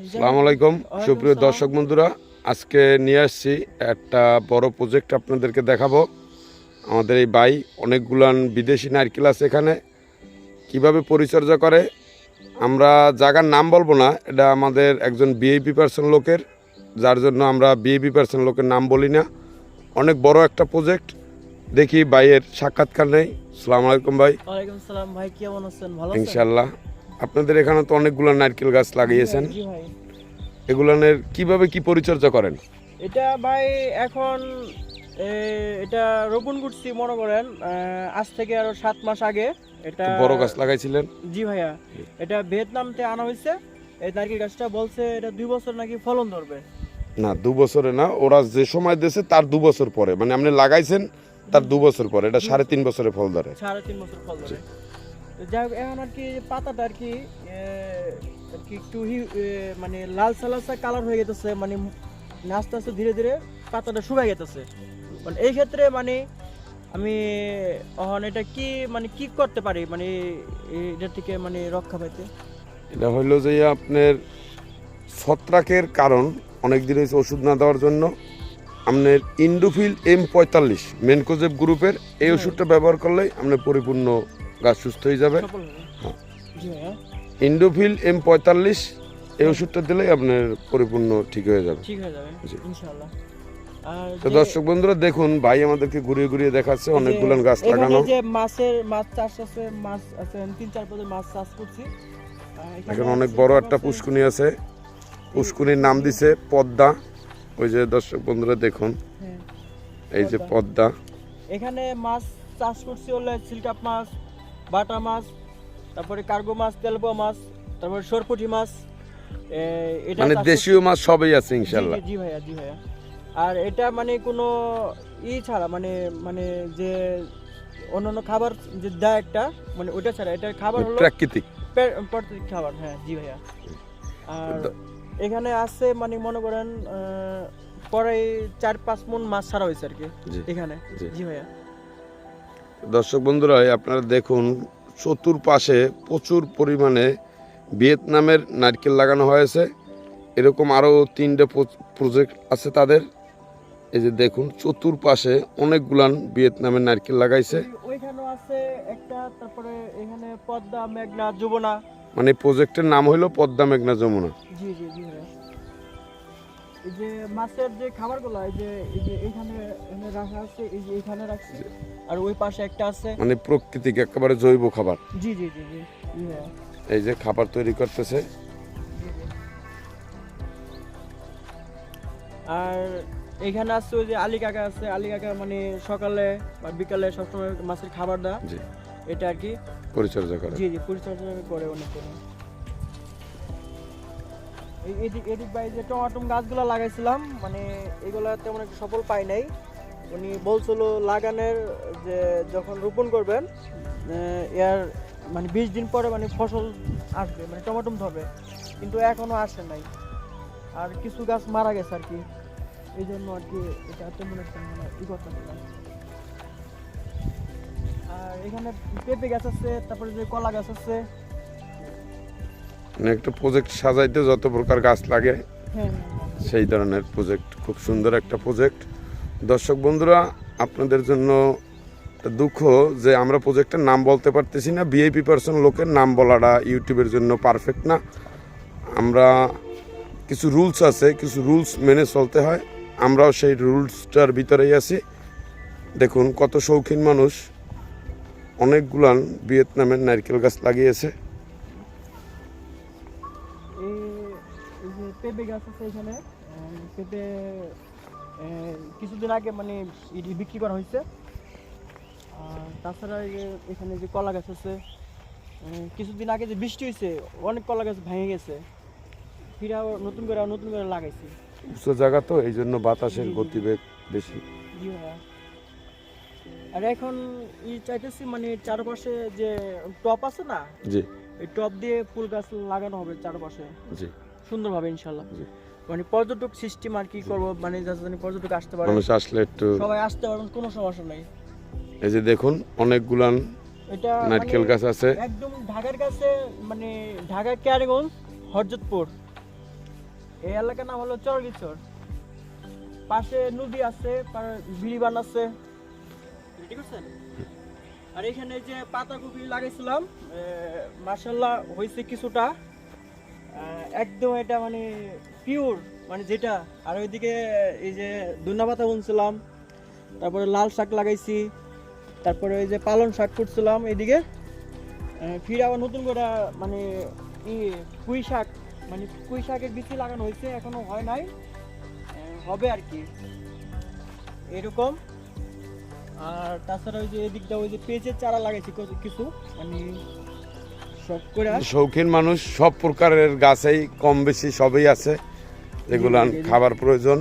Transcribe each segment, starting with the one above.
আসসালামু আলাইকুম সুপ্রিয় দর্শক বন্ধুরা, আজকে নিয়ে আসছি একটা বড় প্রজেক্ট আপনাদেরকে দেখাবো। আমাদের এই ভাই অনেকগুলান বিদেশি নারকেল আছে এখানে, কিভাবে পরিচর্যা করে। আমরা জায়গার নাম বলবো না, এটা আমাদের একজন বিএপি পার্সন লোকের, যার জন্য আমরা বিএপি পার্সন লোকের নাম বলি না। অনেক বড় একটা প্রজেক্ট, দেখি ভাইয়ের সাক্ষাৎকার নেই। আসসালামু আলাইকুম ভাই। ওয়ালাইকুম সালাম ভাই, কেমন আছেন? ভালো আছেন? ইনশাআল্লাহ। আপনাদের এখানে তো অনেকগুলো নারকেল গাছ লাগিয়েছেন, জি ভাই। এগুলানের কিভাবে কি পরিচর্যা করেন? এটা ভাই এখন এটা রোপণ করছি মনে করেন আজ থেকে আরো 7 মাস আগে। এটা বড় গাছ লাগাইছিলেন? জি ভাইয়া, এটা ভিয়েতনাম থেকে আনা হয়েছে। এই নারকেল গাছটা বলছে এটা 2 বছর নাকি ফলন ধরবে। না, 2 বছরে না, ওরা যে সময় দিয়েছে তার 2 বছর পরে, মানে আপনি লাগাইছেন তার 2 বছর পরে, এটা 3.5 বছরে ফল ধরে। 3.5 বছর ফল ধরে। তো যাই হোক, এখন আর কি পাতাটা আর কি একটু মানে লাল সালাসা কালার হয়ে গেছে, মানে আস্তে আস্তে ধীরে ধীরে পাতাটা শুকায় গেছে। মানে এই ক্ষেত্রে মানে আমি এখন এটা কি মানে কি করতে পারি, মানে এটা থেকে মানে রক্ষা পাইতে? এটা হইলো যে আপনার ছত্রাকের কারণ, অনেক দিন হয়েছে ওষুধ না দেওয়ার জন্য আপনার ইন্ডোফিল M45 মেনকোজেব গ্রুপের এই ওষুধটা ব্যবহার করলেই আপনার পরিপূর্ণ গাছ সুস্থ হয়ে যাবে। হ্যাঁ, ইন্ডোফিল M45 এই ওষুধটা দিলেই আপনার পরিপূর্ণ ঠিক হয়ে যাবে। ঠিক হয়ে যাবে ইনশাআল্লাহ। তো দর্শক বন্ধুরা দেখুন, ভাই আমাদেরকে ঘুরিয়ে ঘুরিয়ে দেখাচ্ছে অনেকগুলো গাছ লাগানো। যে মাছ চাষ আছে, মাছ আছে 3-4 পদের মাছ চাষ করছি। এখানে অনেক বড় একটা পুষ্কুনি আছে, পুষ্কুনির নাম দিছে পদ্মা। ওই যে দর্শক বন্ধুরা দেখুন, এই যে পদ্মা। এখানে মাছ চাষ করছি হলো সিলকাপ মাছ, বাটা মাছ, তারপরে কার্গো মাছ, তেলবোয়া মাছ, তারপরে সরপুঁটি মাছ। এটা মানে দেশীয় মাছ সবই আছে ইনশাআল্লাহ। জি ভাইয়া, জি ভাইয়া। আর এটা মানে কোনো ছাড়া মানে মানে যে অন্যান্য খাবার যে দেয় একটা, মানে ওইটা ছাড়া এটা খাবার হলো প্রাকৃতিক খাবার। হ্যাঁ জি ভাইয়া। আর এখানে আছে মানে মনে করেন পরে 4-5 মণ মাছ ছাড়া হয়েছে আর কি এখানে। জি ভাইয়া। দর্শক বন্ধুরা আপনারা দেখুন, চতুর্পাশে প্রচুর পরিমাণে ভিয়েতনামের নারকেল লাগানো হয়েছে। এরকম আরও 3টে প্রজেক্ট আছে তাদের। এই যে দেখুন, চতুর্পাশে অনেকগুলান ভিয়েতনামের নারকেল লাগাইছে। ওইখানেও আছে একটা, তারপরে এখানে পদ্মা, মেঘনা, যমুনা। মানে প্রজেক্টের নাম হলো পদ্মা, মেঘনা, যমুনা। জি জি জি। এই যে মাছের যে খাবারগুলো এই যে এখানে রাখা আছে, এই যে এখানে রাখছি, আর ওই পাশে একটা আছে, মানে প্রাকৃতিক একেবারে জৈব খাবার। জি জি জি জি। এই যে খাবার তৈরি করতেছে। আর এখানে আছে ওই যে আলী কাকা আছে, আলী কাকা মানে সকালে বা বিকালে সবসময় মাছের খাবার দেয়। জি, এটা আর কি পরিচর্যা করে। জি জি, পরিচর্যা করে অনেক করে। এদিক ভাই যে টমাটো গাছগুলো লাগাইছিলাম, মানে এগুলা তেমন একটা সফল পাই নাই। উনি বলছিল লাগানোর যে যখন রোপণ করবেন এর মানে 20 দিন পরে মানে ফসল আসবে, মানে টমাটো ধরবে, কিন্তু এখনো আসে নাই। আর কিছু গাছ মারা গেছে আর কি, এই জন্য আর কি এটা তেমন একটা ই করতে পারলাম। আর এখানে পেঁপে গাছ আছে, তারপরে যে কলা গাছ আছে। মানে একটা প্রজেক্ট সাজাইতে যত প্রকার গাছ লাগে সেই ধরনের প্রজেক্ট, খুব সুন্দর একটা প্রজেক্ট। দর্শক বন্ধুরা আপনাদের জন্য দুঃখ যে আমরা প্রজেক্টের নাম বলতে পারতেছি না, ভিআইপি পার্সন লোকের নাম বলাটা ইউটিউবের জন্য পারফেক্ট না। আমরা কিছু রুলস আছে, কিছু রুলস মেনে চলতে হয়, আমরাও সেই রুলসটার ভিতরেই আছি। দেখুন কত শৌখিন মানুষ অনেকগুলান ভিয়েতনামের নারকেল গাছ লাগিয়েছে। পেঁপে গাছ আছে এখানে, পেঁপে কিছুদিন আগে মানে বিক্রি করা হয়েছে। আর তাছাড়া এখানে যে কলা গাছ আছে, কিছুদিন আগে যে বৃষ্টি হয়েছে অনেক কলা গাছ ভেঙে গেছে, ফিরে নতুন করে লাগাইছি। উঁচু জায়গা তো, এই জন্য বাতাসের গতিবেগ বেশি। জি ভাইয়া। আর এখন চাইতেছি মানে চারপাশে যে টপ আছে না, জি, এই টপ দিয়ে ফুল গাছ লাগানো হবে চারপাশে, জি, সুন্দরভাবে ইনশাআল্লাহ। মানে পর্যটক সিস্টেম আর কি করব, মানে যাতে পর্যটক আসতে পারে, মানুষ আসলে একটু সবাই আসতে পারবেন, কোনো সমস্যা নাই। এই যে দেখুন অনেকগুলান এটা নারকেল গাছ আছে একদম ঢাকার কাছে, মানে ঢাকা ক্যারিগঞ্জ হরজতপুর এই এলাকার নাম হলো চরগিচর। পাশে নদী আছে, বিড়িবান আছে, ঠিক আছে। আর এখানে যে পাতাকপি লাগাইছিলাম, মাশাআল্লাহ হয়েছে কিছুটা, একদম এটা মানে পিওর, মানে যেটা। আর ওইদিকে এই যে ধনিয়া পাতা বুনছিলাম, তারপরে লাল শাক লাগাইছি, তারপরে ওই যে পালং শাক করছিলাম এইদিকে। ফিরে আবার নতুন করে মানে পুঁই শাক, মানে পুঁই শাকের বীজ লাগানো হয়েছে, এখনো হয় নাই, হবে আর কি এরকম। আর তাছাড়া ওই যে এদিকটা ওই যে পেঁচের চারা লাগাইছি কিছু, মানে সব করে। শৌখিন মানুষ, সব প্রকারের গাছেই কম বেশি সবই আছে যেগুলো খাবার প্রয়োজন।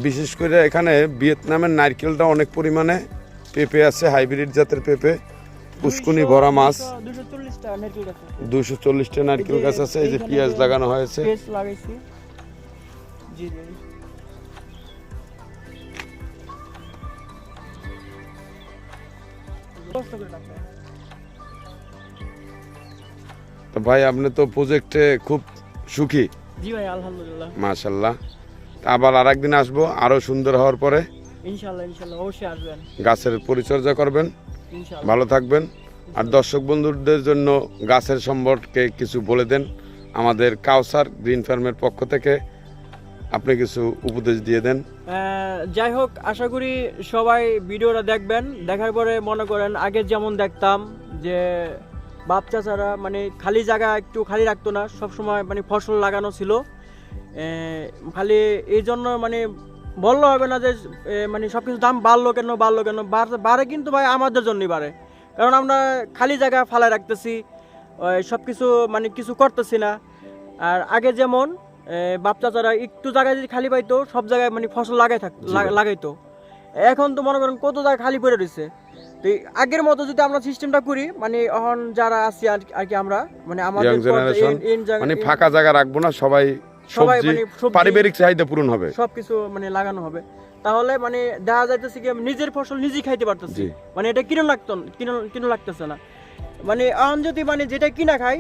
বিশেষ করে এখানে ভিয়েতনামের নারকেলটা অনেক পরিমাণে, পেঁপে আছে হাইব্রিড জাতের পেঁপে, পুষ্কুনি ভরা মাছ, 240টা নারকেল গাছ আছে। এই যে পেঁয়াজ লাগানো হয়েছে, তো ভাই আপনি তো প্রজেক্টে খুব সুখী? জি ভাই, আলহামদুলিল্লাহ, মাশাআল্লাহ। আবার আরেকদিন আসবো আরো সুন্দর হওয়ার পরে, ইনশাআল্লাহ। ইনশাআল্লাহ অবশ্যই আসবেন, গাছের পরিচর্যা করবেন, ইনশাআল্লাহ। ভালো থাকবেন। আর দর্শক বন্ধুদের জন্য গাছের সম্পর্কে কিছু বলে দেন, আমাদের কাউসার গ্রিন ফার্মের পক্ষ থেকে আপনি কিছু উপদেশ দিয়ে দেন। যাই হোক, আশা করি সবাই ভিডিওটা দেখবেন, দেখার পরে মনে করেন আগে যেমন দেখতাম যে বাপ চাচারা মানে খালি জায়গা একটু খালি রাখতো না, সবসময় মানে ফসল লাগানো ছিল। খালি এই জন্য মানে বললে হবে না যে মানে সব কিছু দাম বাড়লো কেন বাড়ে, কিন্তু ভাই আমাদের জন্যই বাড়ে, কারণ আমরা খালি জায়গা ফালায় রাখতেছি, সব কিছু মানে কিছু করতেছি না। আর আগে যেমন বাপ চাচারা একটু জায়গায় যদি খালি পাইতো, সব জায়গায় মানে ফসল লাগাইতো। এখন তো মনে করেন কত জায়গা খালি পড়ে রয়েছে। তো আগের মতো যদি আমরা সিস্টেমটা করি, মানে এখন যারা আছি আর কি, আমরা মানে আমাদের মানে ফাঁকা জায়গা রাখবো না, সবাই মানে পারিবারিক চাহিদা পূরণ হবে, সবকিছু মানে লাগানো হবে। তাহলে মানে দেখা যাইতেছে কি নিজের ফসল নিজেই খাইতে পারতেছি, মানে এটা কিনো লাগতেছে না। মানে এখন যদি মানে যেটা কিনা খাই,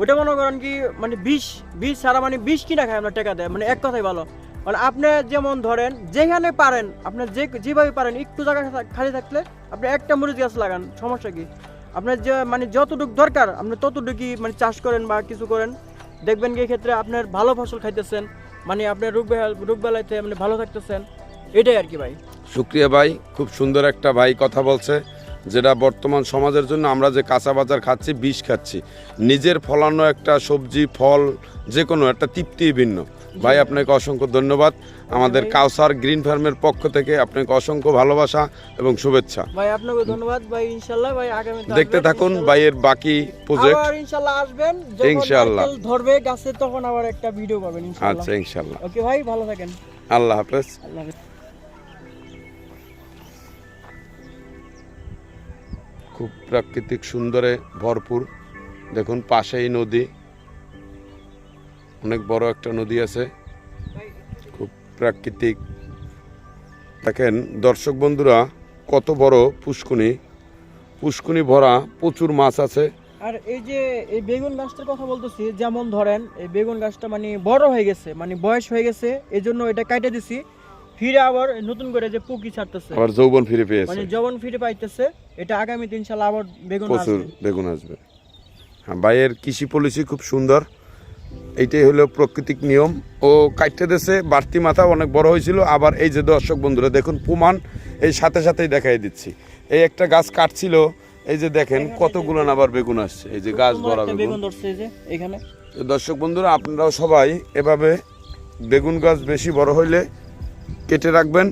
ওটা মনে করেন কি মানে বিষ ছাড়া, মানে বিষ কিনা খাই আমরা টাকা দেয়, মানে এক কথাই ভালো। মানে আপনি যেমন ধরেন যেখানে পারেন, আপনি যেভাবে পারেন, একটু জায়গা খালি থাকলে আপনি একটা মরিচ গাছ লাগান, সমস্যা কি? আপনার যে মানে যতটুকু দরকার আপনি ততটুকুই মানে চাষ করেন বা কিছু করেন, দেখবেন কি ক্ষেত্রে আপনার ভালো ফসল খাইতেছেন, মানে আপনার রোগ বেলাইতে মানে ভালো থাকতেছেন, এটাই আর কি ভাই। শুক্রিয়া ভাই, খুব সুন্দর একটা ভাই কথা বলছে, যেটা বর্তমান সমাজের জন্য আমরা যে কাঁচা বাজার খাচ্ছি, বিষ খাচ্ছি, নিজের ফলানো একটা সবজি ফল যে কোনো একটা তৃপ্তি ভিন্ন। ভাই আপনাকে অসংখ্য ধন্যবাদ, আমাদের কাউসার গ্রিন ফার্মের পক্ষ থেকে আপনাকে অসংখ্য ভালোবাসা এবং শুভেচ্ছা। ভাই আপনাকে ধন্যবাদ ভাই, ইনশাআল্লাহ ভাই আগামী দেখতে থাকুন ভাইয়ের বাকি প্রজেক্ট, আবার ইনশাআল্লাহ আসবেন, যখন ইনশাআল্লাহ ধরবে গাছে তখন আবার একটা ভিডিও পাবেন ইনশাআল্লাহ। আচ্ছা ইনশাআল্লাহ, ওকে ভাই, ভালো থাকেন, আল্লাহ হাফেজ। আল্লাহ হাফেজ। খুব প্রাকৃতিক সুন্দরে ভরপুর, দেখুন পাশেই নদী, অনেক বড় একটা নদী আছে, খুব প্রাকৃতিক। দেখেন দর্শক বন্ধুরা কত বড় পুষ্কুনি ভরা, প্রচুর মাছ আছে। আর এই যে এই বেগুন গাছটার কথা বলতেছি, যেমন ধরেন এই বেগুন গাছটা মানে বড় হয়ে গেছে, মানে বয়স হয়ে গেছে, এই জন্য এটা কাটে দিছি, ফিরে আবার নতুন করে যে পুকি ছাড়তেছে, আবার যৌবন ফিরে পেয়েছে, মানে যৌবন ফিরে পাইতেছে। এটা আগামীতে ইনশাআল্লাহ আবার প্রচুর বেগুন আসবে। হ্যাঁ, ভাইয়ের কৃষি পলিসি খুব সুন্দর, এইটাই হলো প্রাকৃতিক নিয়ম। ও কাটতে দেশে বাড়তি মাথা অনেক বড় হয়েছিল, আবার এই যে দর্শক বন্ধুরা দেখুন প্রমাণ এই সাথেই দেখাই দিচ্ছি। এই একটা গাছ কাটছিল, এই যে দেখেন কতগুলো আবার বেগুন আসছে, এই যে গাছ ভরা বেগুন ধরছে এই যে এখানে। দর্শক বন্ধুরা আপনারাও সবাই এভাবে বেগুন গাছ বেশি বড় হইলে কেটে রাখবেন।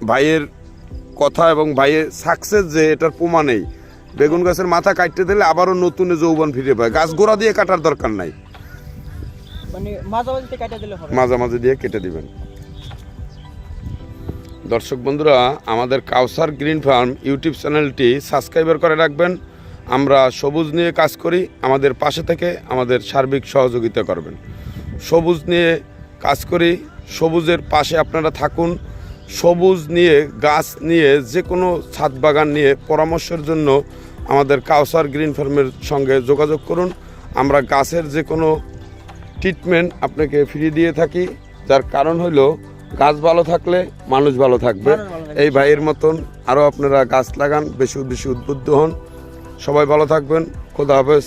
ভাইয়ের কথা এবং ভাইয়ের সাকসেস যে এটার প্রমাণেই, বেগুন গাছের মাথা কাটতে দিলে আবারও নতুন যৌবন ফিরে পায়, গাছ গোড়া দিয়ে কাটার দরকার নাই, মানে মাঝামাঝিতে কেটে দিলে হবে, মাঝামাঝি দিয়ে কেটে দিবেন। দর্শক বন্ধুরা আমাদের কাউসার গ্রিন ফার্ম ইউটিউব চ্যানেলটি সাবস্ক্রাইবার করে রাখবেন। আমরা সবুজ নিয়ে কাজ করি, আমাদের পাশে থেকে আমাদের সার্বিক সহযোগিতা করবেন। সবুজ নিয়ে কাজ করি, সবুজের পাশে আপনারা থাকুন। সবুজ নিয়ে গাছ নিয়ে যে কোনো ছাদ বাগান নিয়ে পরামর্শের জন্য আমাদের কাউসার গ্রিন ফার্মের সঙ্গে যোগাযোগ করুন। আমরা গাছের যে কোনো ট্রিটমেন্ট আপনাকে ফ্রি দিয়ে থাকি, যার কারণ হলো গাছ ভালো থাকলে মানুষ ভালো থাকবে। মানুষ ভালো থাকবে। এই ভাইয়ের মতন আরও আপনারা গাছ লাগান, বেশি বেশি উদ্বুদ্ধ হন। সবাই ভালো থাকবেন। খোদা হাফেজ।